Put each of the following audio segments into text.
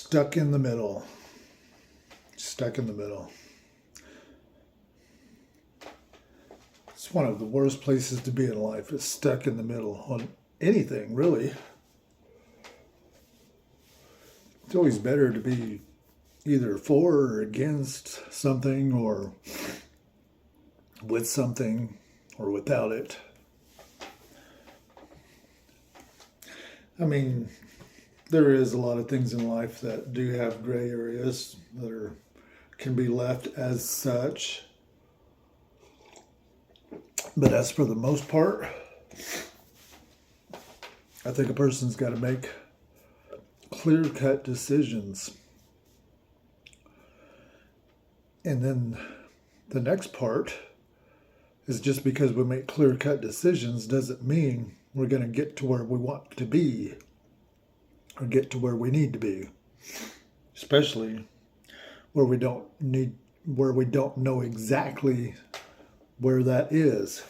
stuck in the middle. Stuck in the middle. It's one of the worst places to be in life. It's stuck in the middle on anything, really. It's always better to be either for or against something, or with something, or without it. I mean, there is a lot of things in life that do have gray areas that can be left as such. But as for the most part, I think a person's got to make clear-cut decisions. And then the next part is, just because we make clear-cut decisions doesn't mean we're going to get to where we want to be or get to where we need to be, especially where we don't know exactly where that is.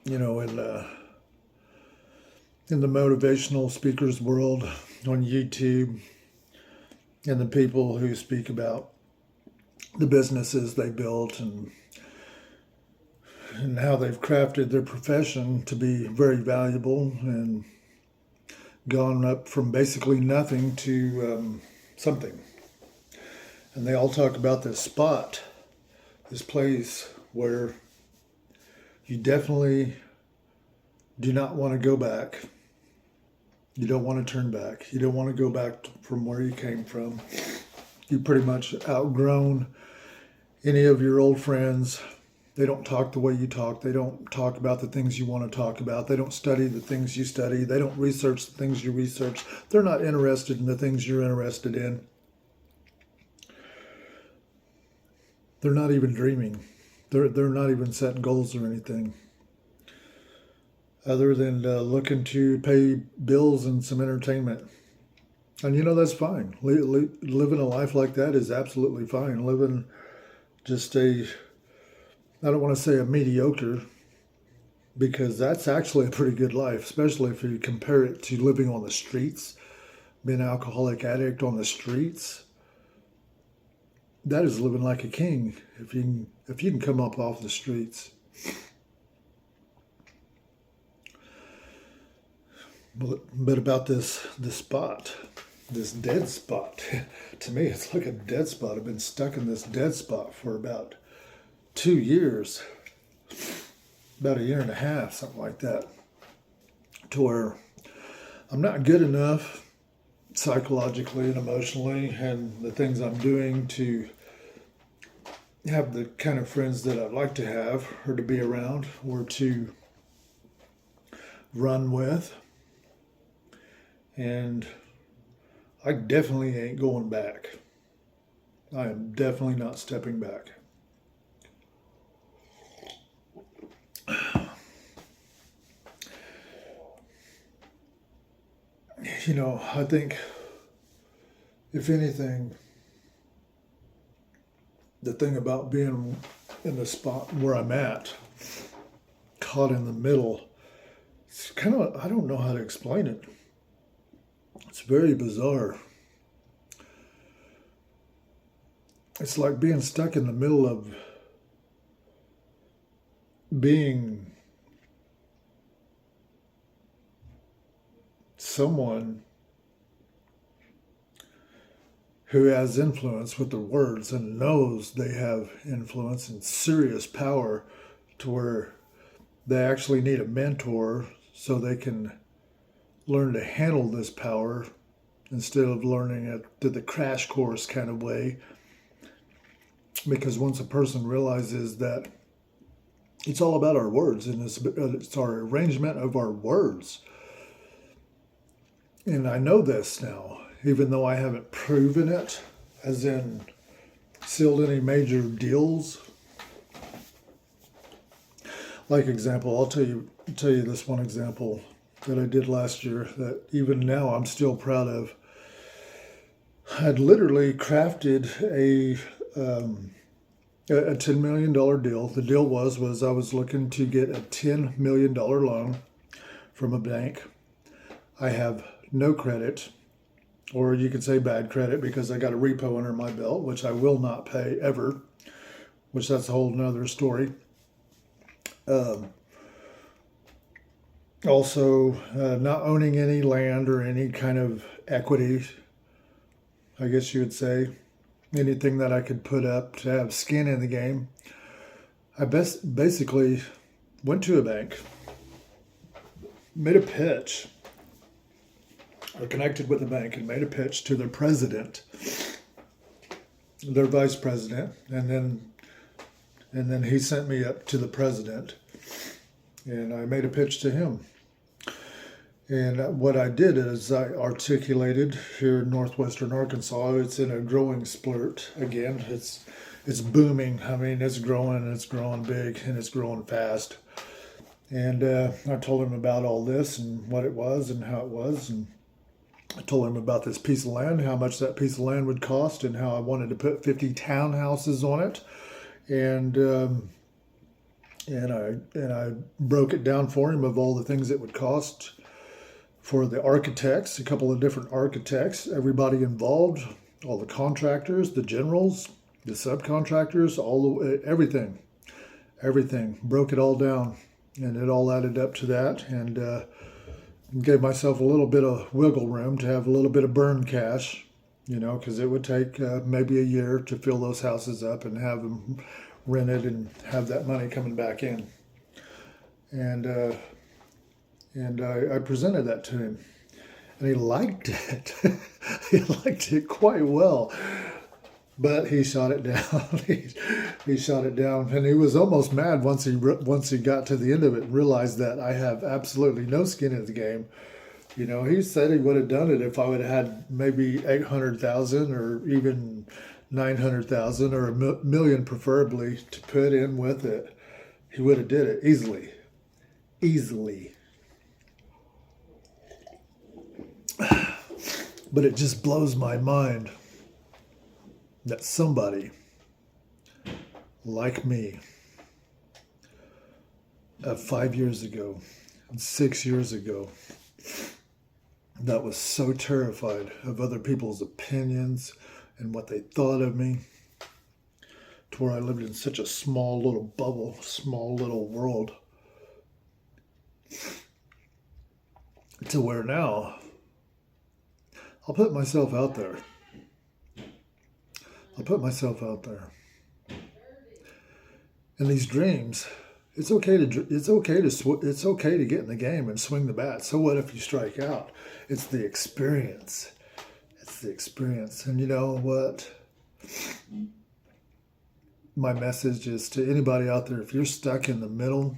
You know, in the motivational speakers world on YouTube, and the people who speak about the businesses they built and how they've crafted their profession to be very valuable and gone up from basically nothing to something. And they all talk about this spot, this place where you definitely do not want to go back. You don't want to turn back. You don't want to go back from where you came from. You pretty much outgrown any of your old friends. They don't talk the way you talk. They don't talk about the things you want to talk about. They don't study the things you study. They don't research the things you research. They're not interested in the things you're interested in. They're not even dreaming. They're not even setting goals or anything, other than looking to pay bills and some entertainment. And you know, that's fine. Living a life like that is absolutely fine. Living just I don't want to say a mediocre, because that's actually a pretty good life, especially if you compare it to living on the streets, being an alcoholic addict on the streets. That is living like a king, if you can come up off the streets. But about this spot, this dead spot, to me it's like a dead spot. I've been stuck in this dead spot for about 2 years, about a year and a half, something like that, to where I'm not good enough psychologically and emotionally, and the things I'm doing, to have the kind of friends that I'd like to have, or to be around, or to run with. And I definitely ain't going back. I am definitely not stepping back. You know, I think, if anything, the thing about being in the spot where I'm at, caught in the middle, it's kind of, I don't know how to explain it. It's very bizarre. It's like being stuck in the middle of being someone who has influence with their words and knows they have influence and serious power, to where they actually need a mentor so they can learn to handle this power, instead of learning it to the crash course kind of way. Because once a person realizes that it's all about our words, and it's our arrangement of our words. And I know this now, even though I haven't proven it, as in sealed any major deals. Like example, I'll tell you this one example that I did last year that even now I'm still proud of. I'd literally crafted a $10 million deal. The deal was I was looking to get a $10 million loan from a bank, I have no credit, or you could say bad credit, because I got a repo under my belt, which I will not pay ever, which that's a whole nother story. Um, Also, not owning any land or any kind of equity, I guess you would say, anything that I could put up to have skin in the game. I basically went to a bank, made a pitch, or connected with the bank and made a pitch to their president, their vice president, and then he sent me up to the president, and I made a pitch to him. And what I did is I articulated here in northwestern Arkansas, it's in a growing splurt again. It's booming. I mean, it's growing big, and it's growing fast. And I told him about all this and what it was and how it was, and I told him about this piece of land, how much that piece of land would cost, and how I wanted to put 50 townhouses on it, and I broke it down for him of all the things it would cost for the architects, a couple of different architects, everybody involved, all the contractors, the generals, the subcontractors, everything. Broke it all down, and it all added up to that, and gave myself a little bit of wiggle room to have a little bit of burn cash, because it would take maybe a year to fill those houses up and have them rented and have that money coming back in. And I presented that to him, and he liked it. He liked it quite well, but he shot it down. he shot it down, and he was almost mad once he got to the end of it and realized that I have absolutely no skin in the game. He said he would have done it if I would have had maybe 800,000 or even 900,000 or a million, preferably, to put in with it. He would have did it easily. But it just blows my mind that somebody like me 5 years ago, 6 years ago, that was so terrified of other people's opinions and what they thought of me, to where I lived in such a small little bubble, small little world, to where now I'll put myself out there. And these dreams, it's okay to get in the game and swing the bat. So what if you strike out? It's the experience. And you know what? My message is to anybody out there: if you're stuck in the middle,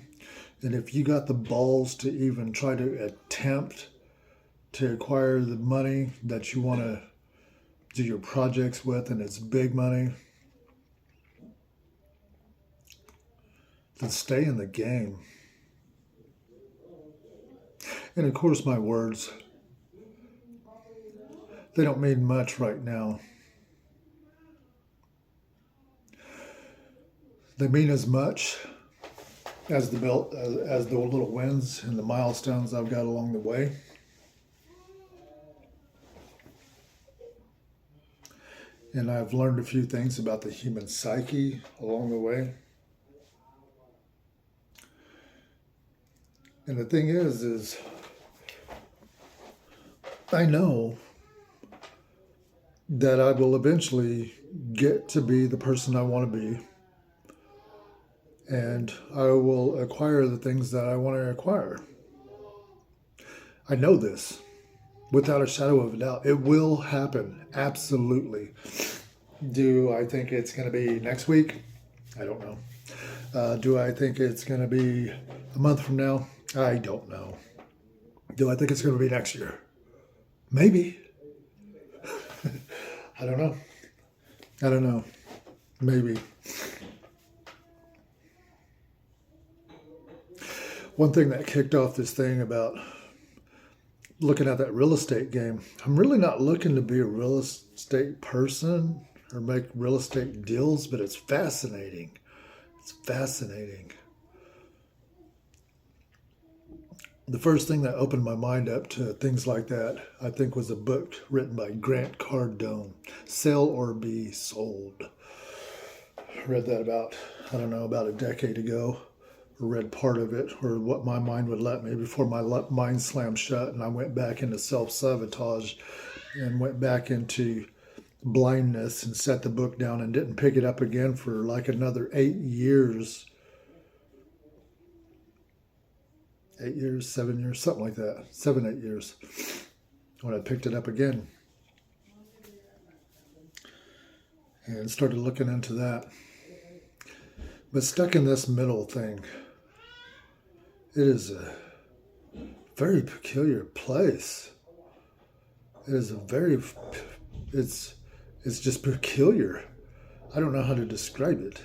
and if you got the balls to even try to attempt to acquire the money that you want to do your projects with, and it's big money, then stay in the game. And of course, my words, they don't mean much right now. They mean as much as the little wins and the milestones I've got along the way. And I've learned a few things about the human psyche along the way. And the thing is I know that I will eventually get to be the person I want to be. And I will acquire the things that I want to acquire. I know this without a shadow of a doubt. It will happen. Absolutely. Do I think it's going to be next week? I don't know. Do I think it's going to be a month from now? I don't know. Do I think it's going to be next year? Maybe. I don't know. Maybe. One thing that kicked off this thing about looking at that real estate game, I'm really not looking to be a real estate person or make real estate deals, but it's fascinating. The first thing that opened my mind up to things like that, I think, was a book written by Grant Cardone, Sell or Be Sold. I read that about a decade ago, or read part of it, or what my mind would let me before my mind slammed shut and I went back into self-sabotage and went back into blindness and set the book down and didn't pick it up again for like another 8 years. 8 years, 7 years, something like that. 7, 8 years when I picked it up again and started looking into that. But stuck in this middle thing, it is a very peculiar place. It's just peculiar. I don't know how to describe it.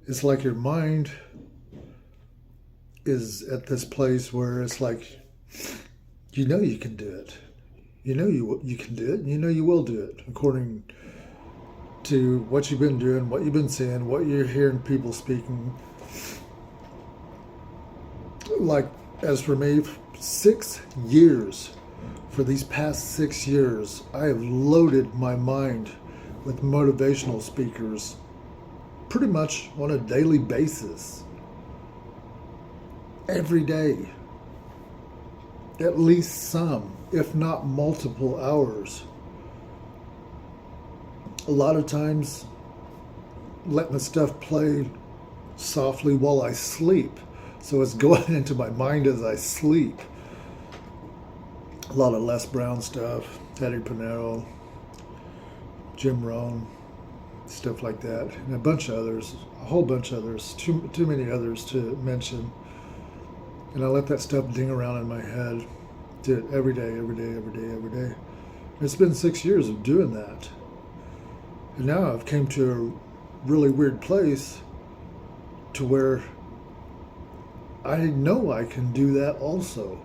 It's like your mind is at this place where it's like, you know you can do it. You know you can do it, and you know you will do it according to what you've been doing, what you've been seeing, what you're hearing people speaking. Like, as for me, 6 years, for these past 6 years, I have loaded my mind with motivational speakers pretty much on a daily basis. Every day. At least some, if not multiple hours. A lot of times, letting the stuff play softly while I sleep. So it's going into my mind as I sleep. A lot of Les Brown stuff, Eddie Pinero, Jim Rohn, stuff like that, and a bunch of others, a whole bunch of others, too many others to mention. And I let that stuff ding around in my head. Did it every day. And it's been 6 years of doing that. And now I've came to a really weird place to where I know I can do that also.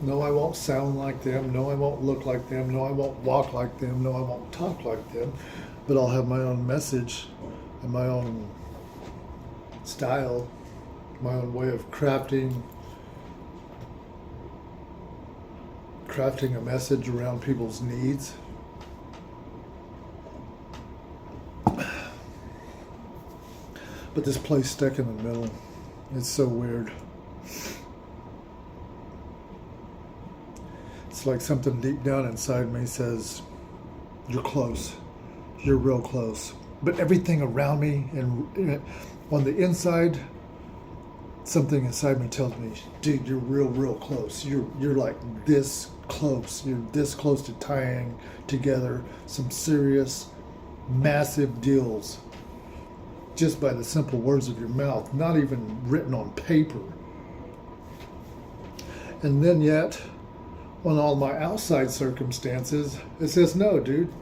No, I won't sound like them. No, I won't look like them. No, I won't walk like them. No, I won't talk like them. But I'll have my own message and my own style, my own way of crafting a message around people's needs. But this place stuck in the middle, it's so weird. It's like something deep down inside me says, you're close. You're real close. But everything around me and on the inside, something inside me tells me, dude, you're real close. You're like this close. You're this close to tying together some serious, massive deals just by the simple words of your mouth, not even written on paper. And then yet, on all my outside circumstances, it says, no, dude,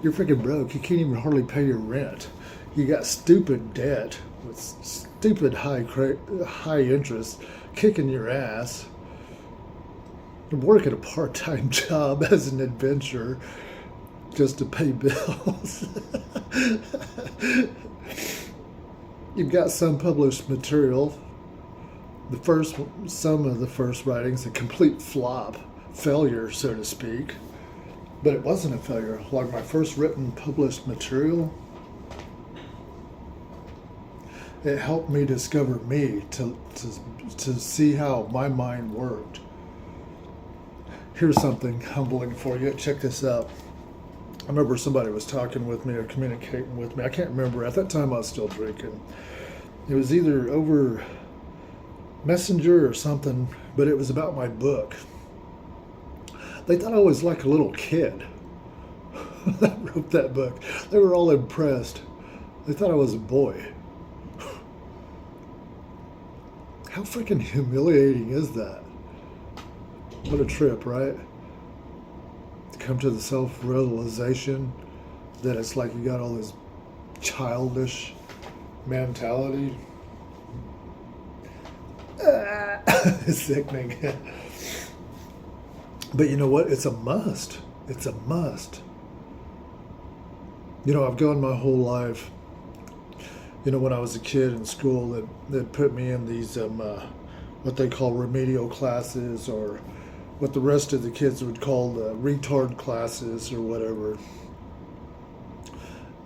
you're freaking broke. You can't even hardly pay your rent. You got stupid debt with stupid high interest kicking your ass. You're working a part-time job as an adventurer just to pay bills. You've got some published material. Some of the first writings, a complete flop, failure, so to speak. But it wasn't a failure. Like my first written published material, it helped me discover me, to see how my mind worked. Here's something humbling for you. Check this out. I remember somebody was talking with me or communicating with me. I can't remember. At that time, I was still drinking. It was either over Messenger or something, but it was about my book. They thought I was like a little kid that wrote that book. They were all impressed. They thought I was a boy. How freaking humiliating is that? What a trip, right? To come to the self-realization that it's like you got all this childish mentality. It's sickening. But you know what? It's a must. It's a must. You know, I've gone my whole life You know, when I was a kid in school, that put me in these what they call remedial classes, or what the rest of the kids would call the retard classes or whatever.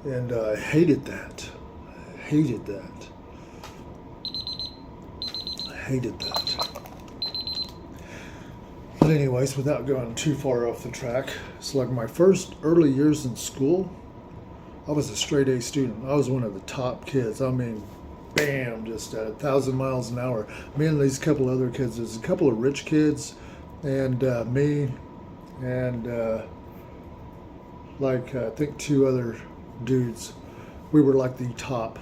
And I hated that. I hated that. I hated that. But anyways, without going too far off the track, it's like my first early years in school, I was a straight A student. I was one of the top kids. I mean, bam, just at 1,000 miles an hour. Me and these couple other kids, there's a couple of rich kids, and me, and I think two other dudes. We were like the top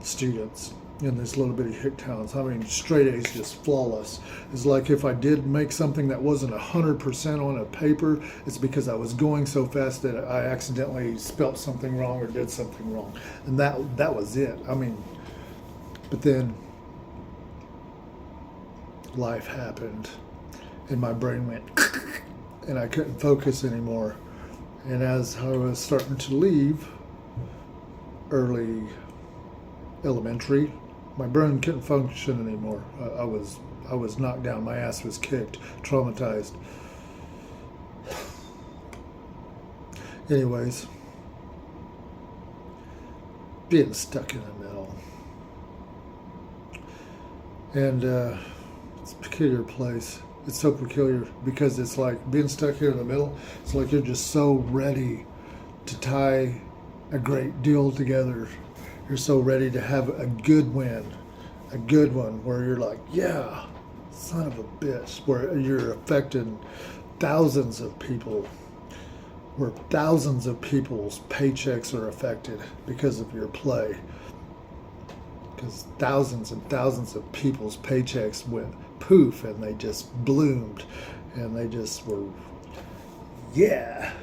students in this little bitty hick towns. I mean, straight A's, just flawless. It's like if I did make something that wasn't 100% on a paper, it's because I was going so fast that I accidentally spelt something wrong or did something wrong, and that was it. I mean, but then life happened, and my brain went, and I couldn't focus anymore. And as I was starting to leave early elementary, my brain couldn't function anymore. I was knocked down. My ass was kicked, traumatized. Anyways, being stuck in the middle, and it's a peculiar place. It's so peculiar because it's like being stuck here in the middle. It's like you're just so ready to tie a great deal together. You're so ready to have a good win, a good one where you're like, yeah, son of a bitch, where you're affecting thousands of people, where thousands of people's paychecks are affected because of your play. Because thousands and thousands of people's paychecks went poof, and they just bloomed, and they just were, yeah,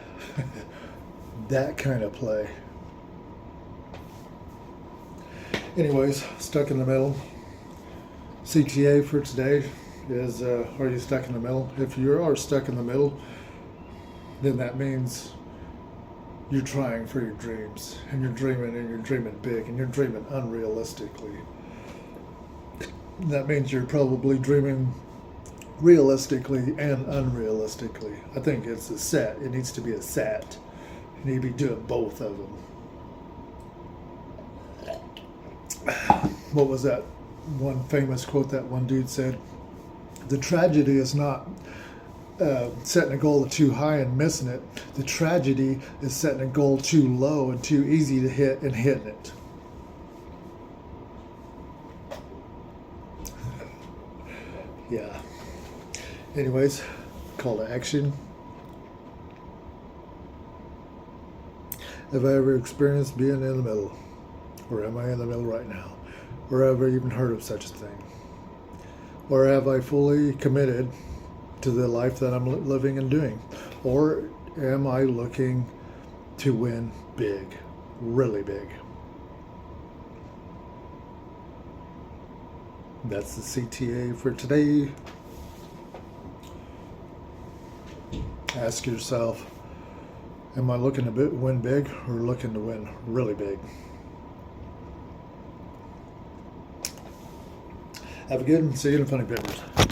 that kind of play. Anyways, stuck in the middle. CTA for today is, are you stuck in the middle? If you are stuck in the middle, then that means you're trying for your dreams, and you're dreaming big, and you're dreaming unrealistically. That means you're probably dreaming realistically and unrealistically. I think it's a set. It needs to be a set. You need to be doing both of them. What was that one famous quote that one dude said? The tragedy is not setting a goal too high and missing it. The tragedy is setting a goal too low and too easy to hit and hitting it. Yeah. Anyways, call to action. Have I ever experienced being in the middle? Or am I in the middle right now? Or have I even heard of such a thing? Or have I fully committed to the life that I'm living and doing? Or am I looking to win big, really big? That's the CTA for today. Ask yourself, am I looking to win big or looking to win really big? Have a good one. See you in Funny Papers.